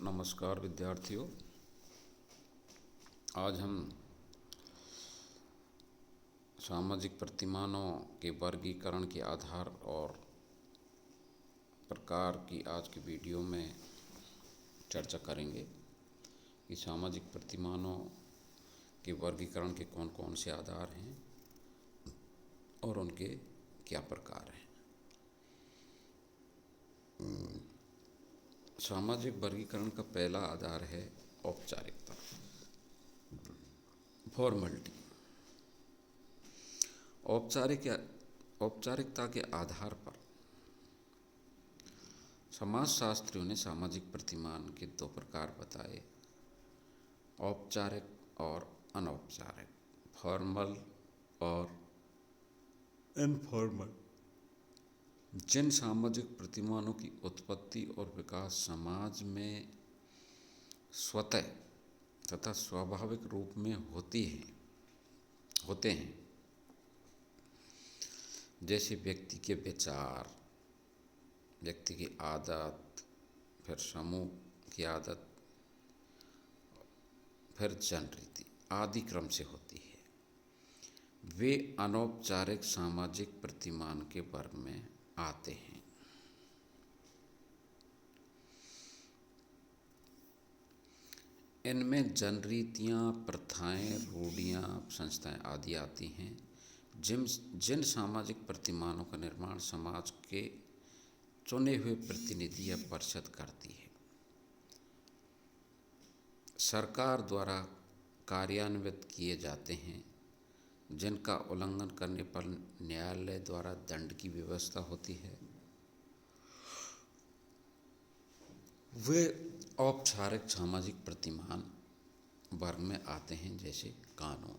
नमस्कार विद्यार्थियों। आज हम सामाजिक प्रतिमानों के वर्गीकरण के आधार और प्रकार की आज की वीडियो में चर्चा करेंगे कि सामाजिक प्रतिमानों के वर्गीकरण के कौन कौन से आधार हैं और उनके क्या प्रकार हैं। सामाजिक वर्गीकरण का पहला आधार है औपचारिकता, फॉर्मेलिटी। औपचारिकता के आधार पर समाजशास्त्रियों ने सामाजिक प्रतिमान के दो प्रकार बताए, औपचारिक और अनौपचारिक, फॉर्मल और इनफॉर्मल। जिन सामाजिक प्रतिमानों की उत्पत्ति और विकास समाज में स्वतः तथा स्वाभाविक रूप में होते हैं, जैसे व्यक्ति के विचार, व्यक्ति की आदत, फिर समूह की आदत, फिर जनरीति आदि क्रम से होती है, वे अनौपचारिक सामाजिक प्रतिमान के वर्ग में आते हैं। इनमें जनरीतियाँ, प्रथाएं, रूढ़ियाँ, संस्थाएं आदि आती हैं। जिन सामाजिक प्रतिमानों का निर्माण समाज के चुने हुए प्रतिनिधि या परिषद करती है, सरकार द्वारा कार्यान्वित किए जाते हैं, जिनका उल्लंघन करने पर न्यायालय द्वारा दंड की व्यवस्था होती है, वे औपचारिक सामाजिक प्रतिमान वर्ग में आते हैं, जैसे कानून।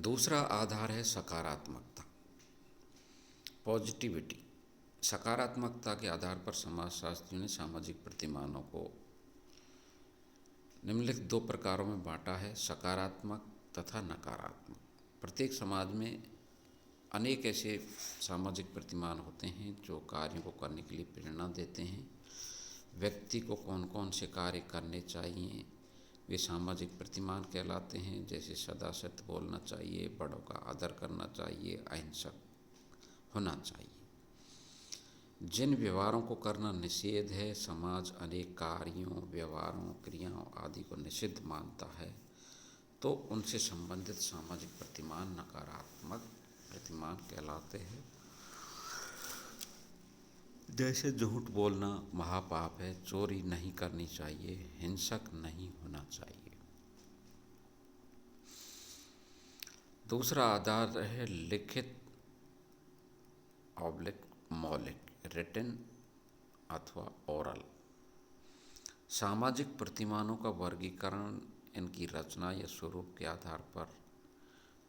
दूसरा आधार है सकारात्मकता, पॉजिटिविटी। सकारात्मकता के आधार पर समाजशास्त्रियों ने सामाजिक प्रतिमानों को निम्नलिखित दो प्रकारों में बांटा है, सकारात्मक तथा नकारात्मक। प्रत्येक समाज में अनेक ऐसे सामाजिक प्रतिमान होते हैं जो कार्यों को करने के लिए प्रेरणा देते हैं। व्यक्ति को कौन कौन से कार्य करने चाहिए वे सामाजिक प्रतिमान कहलाते हैं, जैसे सदा सत्य बोलना चाहिए, बड़ों का आदर करना चाहिए, अहिंसक होना चाहिए। जिन व्यवहारों को करना निषेध है, समाज अनेक कार्यों, व्यवहारों, क्रियाओं आदि को निषिद्ध मानता है, तो उनसे संबंधित सामाजिक प्रतिमान नकारात्मक प्रतिमान कहलाते हैं। जैसे झूठ बोलना महापाप है, चोरी नहीं करनी चाहिए, हिंसक नहीं होना चाहिए। दूसरा आधार है लिखित मौलिक, रिटन अथवा ओरल। सामाजिक प्रतिमानों का वर्गीकरण इनकी रचना या स्वरूप के आधार पर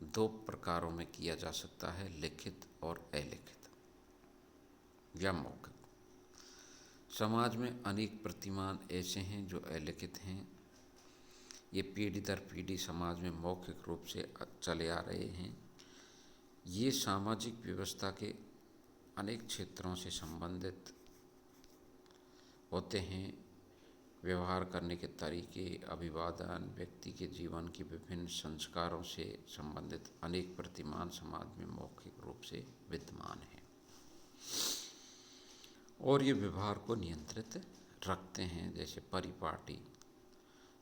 दो प्रकारों में किया जा सकता है, लिखित और अलिखित या मौखिक। समाज में अनेक प्रतिमान ऐसे हैं जो अलिखित हैं। ये पीढ़ी दर पीढ़ी समाज में मौखिक रूप से चले आ रहे हैं। ये सामाजिक व्यवस्था के अनेक क्षेत्रों से संबंधित होते हैं। व्यवहार करने के तरीके, अभिवादन, व्यक्ति के जीवन के विभिन्न संस्कारों से संबंधित अनेक प्रतिमान समाज में मौखिक रूप से विद्यमान हैं और ये व्यवहार को नियंत्रित रखते हैं, जैसे परिपाटी,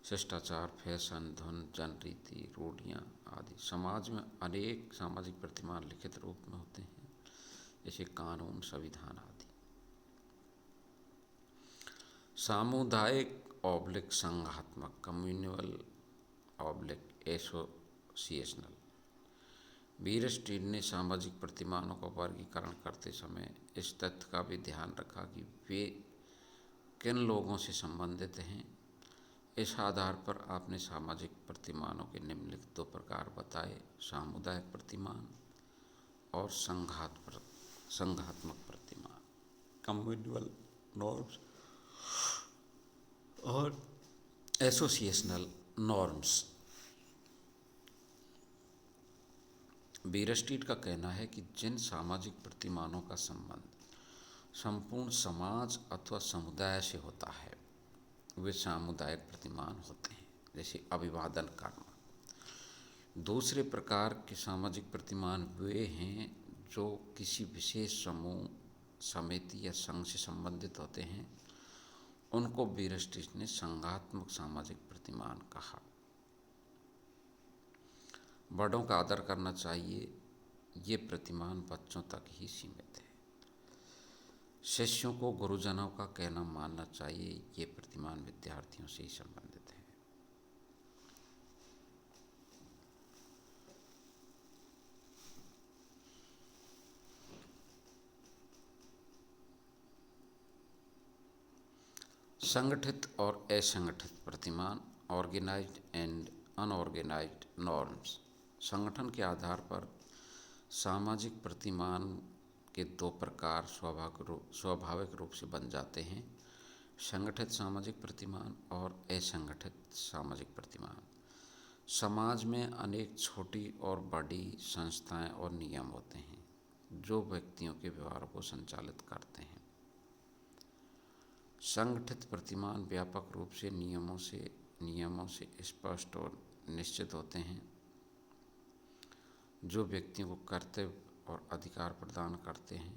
शिष्टाचार, फैशन, धुन, जनरीति, रूढ़ियाँ आदि। समाज में अनेक सामाजिक प्रतिमान लिखित रूप में होते हैं, जैसे कानून, संविधान आदि। सामुदायिक ऑब्लिक संघात्मक, कम्युनल ऑब्लिक एसोसिएशनल। वीरस्टीड ने सामाजिक प्रतिमानों का वर्गीकरण करते समय इस तथ्य का भी ध्यान रखा कि वे किन लोगों से संबंधित हैं। इस आधार पर आपने सामाजिक प्रतिमानों के निम्नलिखित दो प्रकार बताए, सामुदायिक प्रतिमान और संघात्मक प्रतिमान, कम्युनल नॉर्म्स और एसोसिएशनल नॉर्म्स। वीरस्टीड का कहना है कि जिन सामाजिक प्रतिमानों का संबंध संपूर्ण समाज अथवा समुदाय से होता है, वे सामुदायिक प्रतिमान होते हैं, जैसे अभिवादन करना। दूसरे प्रकार के सामाजिक प्रतिमान वे हैं जो किसी विशेष समूह, समिति या संघ से संबंधित होते हैं। उनको वीरस्टिच ने संघात्मक सामाजिक प्रतिमान कहा। बड़ों का आदर करना चाहिए, ये प्रतिमान बच्चों तक ही सीमित है। शिष्यों को गुरुजनों का कहना मानना चाहिए, ये प्रतिमान विद्यार्थियों से ही संबंधित है। संगठित और असंगठित प्रतिमान, ऑर्गेनाइज्ड एंड अनऑर्गेनाइज्ड नॉर्म्स। संगठन के आधार पर सामाजिक प्रतिमान के दो प्रकार स्वाभाविक रूप से बन जाते हैं, संगठित सामाजिक प्रतिमान और असंगठित सामाजिक प्रतिमान। समाज में अनेक छोटी और बड़ी संस्थाएं और नियम होते हैं जो व्यक्तियों के व्यवहार को संचालित करते हैं। संगठित प्रतिमान व्यापक रूप से नियमों से स्पष्ट और निश्चित होते हैं, जो व्यक्तियों को कर्तव्य और अधिकार प्रदान करते हैं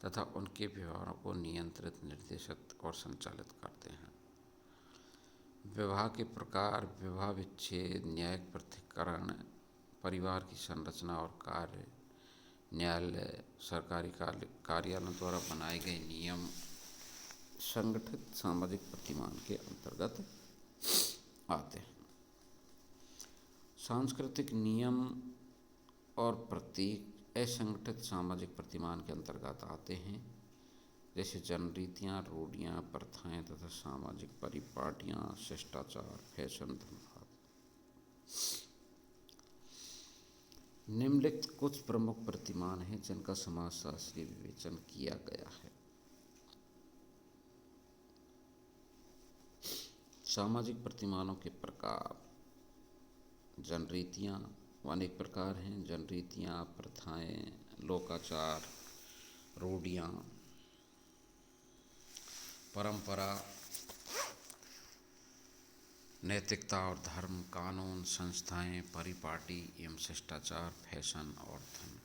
तथा उनके व्यवहारों को नियंत्रित, निर्देशित और संचालित करते हैं। विवाह के प्रकार, विवाह विच्छेद, न्यायिक पृथक्करण, परिवार की संरचना और कार्य, न्यायालय, सरकारी कार्यालयों द्वारा बनाए गए नियम संगठित सामाजिक प्रतिमान के अंतर्गत आते हैं। सांस्कृतिक नियम और प्रतीक असंगठित सामाजिक प्रतिमान के अंतर्गत आते हैं, जैसे जनरीतियाँ, रूढ़ियाँ, प्रथाएं तथा सामाजिक परिपाटियाँ, शिष्टाचार, फैशन, धर्म। निम्नलिखित कुछ प्रमुख प्रतिमान हैं जिनका समाजशास्त्रीय विवेचन किया गया है। सामाजिक प्रतिमानों के प्रकार। जनरीतियाँ अनेक प्रकार हैं। जनरीतियाँ, प्रथाएं, लोकाचार, रूढ़ियाँ, परंपरा, नैतिकता और धर्म, कानून, संस्थाएं, परिपाटी एवं शिष्टाचार, फैशन और धर्म।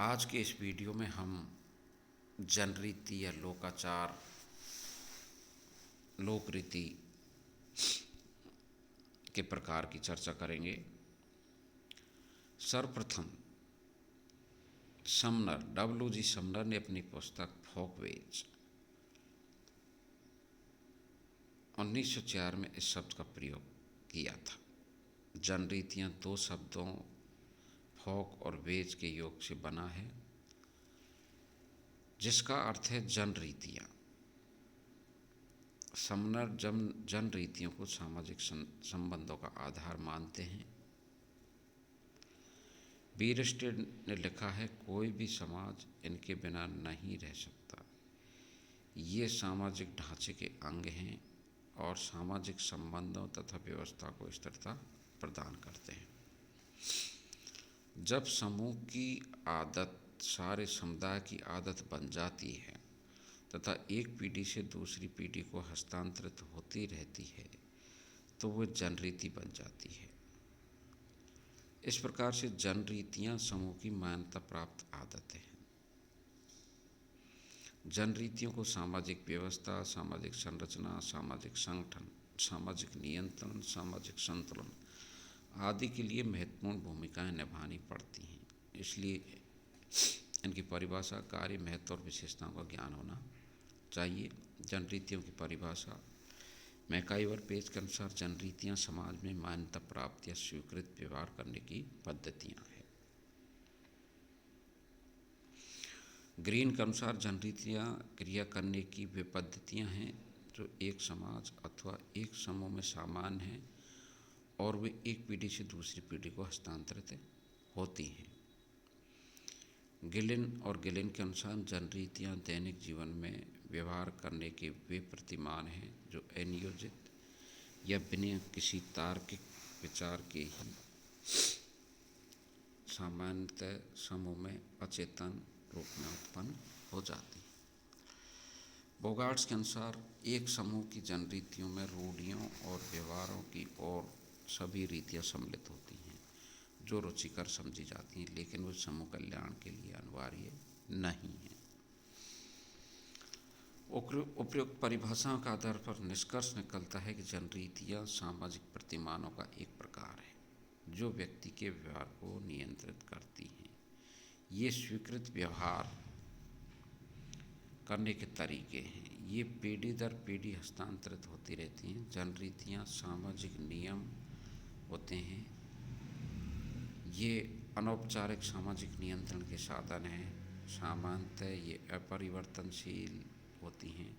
आज के इस वीडियो में हम जनरीति या लोकाचार, लोक रीति के प्रकार की चर्चा करेंगे। सर्वप्रथम समनर, W.G. समनर ने अपनी पुस्तक फोकवेज 1904 में इस शब्द का प्रयोग किया था। जनरीतियाँ दो शब्दों फोक और वेज के योग से बना है, जिसका अर्थ है जनरीतियाँ। समनर जनरीतियों को सामाजिक संबंधों का आधार मानते हैं। वीरस्टिच ने लिखा है, कोई भी समाज इनके बिना नहीं रह सकता। ये सामाजिक ढांचे के अंग हैं और सामाजिक संबंधों तथा व्यवस्था को स्थिरता प्रदान करते हैं। जब समूह की आदत सारे समुदाय की आदत बन जाती है तथा एक पीढ़ी से दूसरी पीढ़ी को हस्तांतरित होती रहती है, तो वो जनरीति बन जाती है। इस प्रकार से जनरीतियाँ समूह की मान्यता प्राप्त आदतें हैं। जनरीतियों को सामाजिक व्यवस्था, सामाजिक संरचना, सामाजिक संगठन, सामाजिक नियंत्रण, सामाजिक संतुलन आदि के लिए महत्वपूर्ण भूमिकाएं निभानी पड़ती हैं। इसलिए इनकी परिभाषा, कार्य, महत्व और विशेषताओं का ज्ञान होना चाहिए। जनरीतियों की परिभाषा मैकाइवर पेज के अनुसार जनरीतियाँ समाज में मान्यता प्राप्त या स्वीकृत व्यवहार करने की पद्धतियाँ हैं। ग्रीन के अनुसार जनरीतियाँ क्रिया करने की वे पद्धतियाँ हैं जो एक समाज अथवा एक समूह में सामान्य हैं और वे एक पीढ़ी से दूसरी पीढ़ी को हस्तांतरित होती हैं। गिलिन के अनुसार जनरीतियाँ दैनिक जीवन में व्यवहार करने के वे प्रतिमान हैं जो अनियोजित या बिना किसी तार्किक विचार के ही सामान्यतः समूह में अचेतन रूप में उत्पन्न हो जाती हैं। बोगार्ट्स के अनुसार एक समूह की जनरीतियों में रूढ़ियों और व्यवहारों की और सभी रीतियाँ सम्मिलित होती हैं जो रुचिकर समझी जाती हैं, लेकिन वे समूह कल्याण के लिए अनिवार्य नहीं हैं। उपयुक्त परिभाषाओं के आधार पर निष्कर्ष निकलता है कि जनरीतियाँ सामाजिक प्रतिमानों का एक प्रकार है जो व्यक्ति के व्यवहार को नियंत्रित करती हैं। ये स्वीकृत व्यवहार करने के तरीके हैं। ये पीढ़ी दर पीढ़ी हस्तांतरित होती रहती हैं। जनरीतियाँ सामाजिक नियम होते हैं। ये अनौपचारिक सामाजिक नियंत्रण के साधन हैं। सामान्यतः ये अपरिवर्तनशील होती हैं,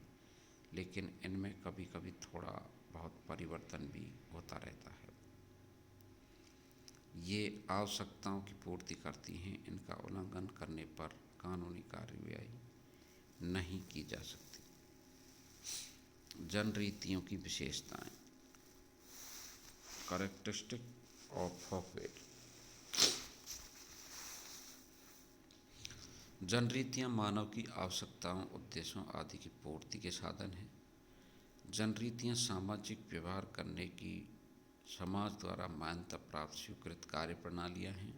लेकिन इनमें कभी कभी थोड़ा बहुत परिवर्तन भी होता रहता है। ये आवश्यकताओं की पूर्ति करती हैं। इनका उल्लंघन करने पर कानूनी कार्रवाई नहीं की जा सकती। जनरीतियों की विशेषताएं। Characteristic of फोकवेट। जनरीतियाँ मानव की आवश्यकताओं, उद्देश्यों आदि की पूर्ति के साधन हैं। जनरीतियाँ सामाजिक व्यवहार करने की समाज द्वारा मान्यता प्राप्त स्वीकृत कार्य प्रणालियाँ हैं।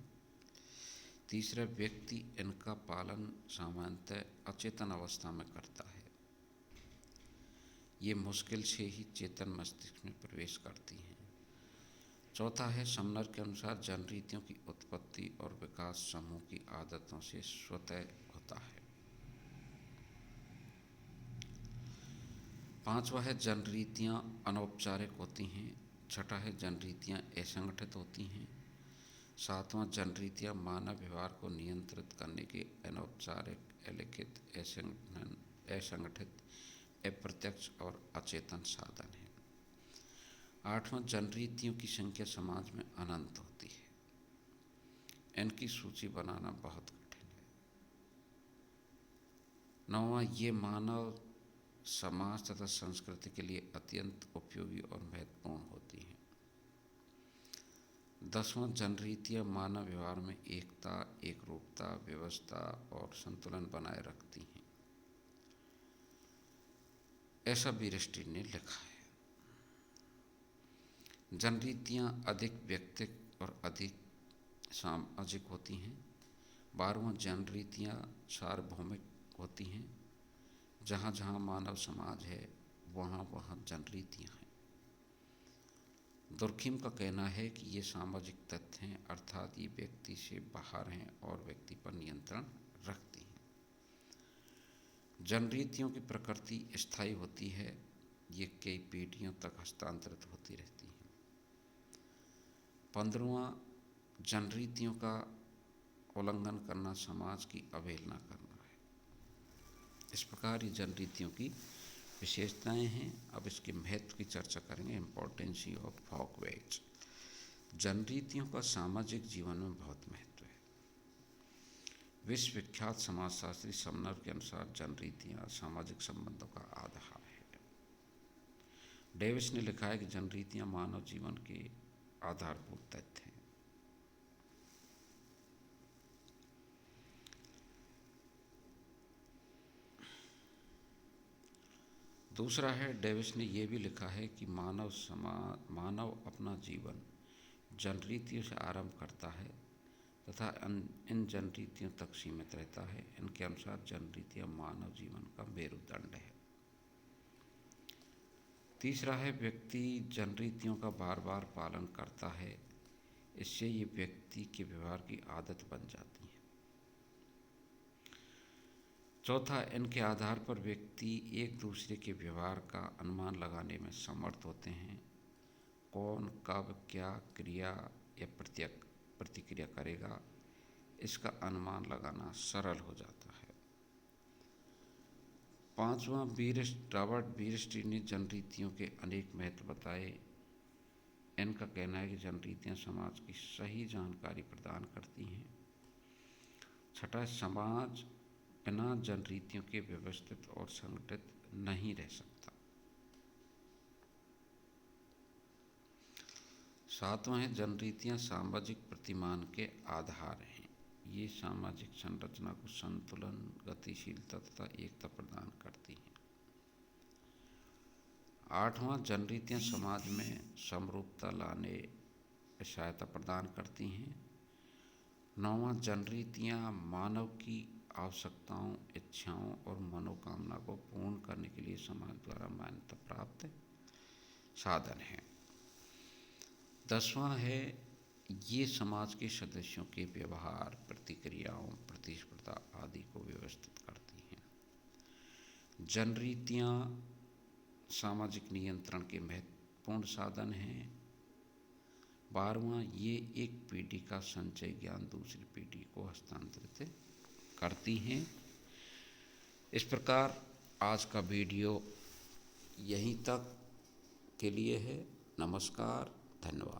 तीसरा, व्यक्ति इनका पालन सामान्यतः अचेतन अवस्था में करता है। ये मुश्किल से ही चेतन मस्तिष्क में प्रवेश करती हैं। चौथा है, समनर के अनुसार जनरीतियों की उत्पत्ति और विकास समूह की आदतों से स्वतः होता है। पांचवा है, जनरीतियाँ अनौपचारिक होती हैं। छठा है, जनरीतियाँ असंगठित होती हैं। सातवां, जनरीतियाँ मानव व्यवहार को नियंत्रित करने के अनौपचारिक, अलिखित, असंगठित, अप्रत्यक्ष और अचेतन साधन हैं। आठवां, जनरीतियों की संख्या समाज में अनंत होती है। इनकी सूची बनाना बहुत कठिन है। नौवां, ये मानव समाज तथा संस्कृति के लिए अत्यंत उपयोगी और महत्वपूर्ण होती हैं। 10वां, जनरीतियाँ मानव व्यवहार में एकता, एकरूपता, व्यवस्था और संतुलन बनाए रखती हैं। ऐसा बीरेस्टी ने लिखा है। जनरीतियाँ अधिक व्यक्तिगत और अधिक सामाजिक होती हैं। 12वां, जनरीतियाँ सार्वभौमिक होती हैं। जहाँ जहाँ मानव समाज है वहाँ वहाँ जनरीतियाँ हैं। दुर्खिम का कहना है कि ये सामाजिक तथ्य हैं, अर्थात ये व्यक्ति से बाहर हैं और व्यक्ति पर नियंत्रण रखती हैं। जनरीतियों की प्रकृति स्थायी होती है। ये कई पीढ़ियों तक हस्तांतरित होती रहती हैं। 15वां, जनरीतियों का उल्लंघन करना समाज की अवहेलना करना है। इस प्रकार ये जनरीतियों की विशेषताएं हैं। अब इसके महत्व की चर्चा करेंगे। Impotency of फोकवेट। जनरीतियों का सामाजिक जीवन में बहुत महत्व है। विश्वविख्यात समाजशास्त्री समनर के अनुसार जनरीतियाँ सामाजिक संबंधों का आधार है। डेविस ने लिखा है कि जनरीतियाँ मानव जीवन के आधारभूत तथ्य हैं। दूसरा है, डेविस ने यह भी लिखा है कि मानव अपना जीवन जनरीतियों से आरंभ करता है तथा इन जनरीतियों तक सीमित रहता है। इनके अनुसार जनरीतियाँ मानव जीवन का मेरुदंड है। तीसरा है, व्यक्ति जनरीतियों का बार बार पालन करता है। इससे ये व्यक्ति के व्यवहार की आदत बन जाती है। चौथा, इनके आधार पर व्यक्ति एक दूसरे के व्यवहार का अनुमान लगाने में समर्थ होते हैं। कौन कब क्या क्रिया या प्रतिक्रिया करेगा, इसका अनुमान लगाना सरल हो जाता है। पांचवा, रॉबर्ट बीरेस्टी ने जनरीतियों के अनेक महत्व बताए। इनका कहना है कि जनरीतियाँ समाज की सही जानकारी प्रदान करती हैं। छठा, समाज बिना जनरीतियों के व्यवस्थित और संगठित नहीं रह सकता। सातवां है, जनरीतियाँ सामाजिक प्रतिमान के आधार हैं। ये सामाजिक संरचना को संतुलन, गतिशीलता तथा एकता प्रदान करती हैं। 8वां, जनरीतियाँ समाज में समरूपता लाने में सहायता प्रदान करती हैं। 9वां, जनरीतियाँ मानव की आवश्यकताओं, इच्छाओं और मनोकामना को पूर्ण करने के लिए समाज द्वारा मान्यता प्राप्त साधन है। 10वां है, ये समाज के सदस्यों के व्यवहार, प्रतिक्रियाओं, प्रतिस्पर्धा आदि को व्यवस्थित करती हैं। जनरीतियाँ सामाजिक नियंत्रण के महत्वपूर्ण साधन हैं। 12वां, ये एक पीढ़ी का संचय ज्ञान दूसरी पीढ़ी को हस्तांतरित करती हैं। इस प्रकार आज का वीडियो यहीं तक के लिए है। नमस्कार, धन्यवाद।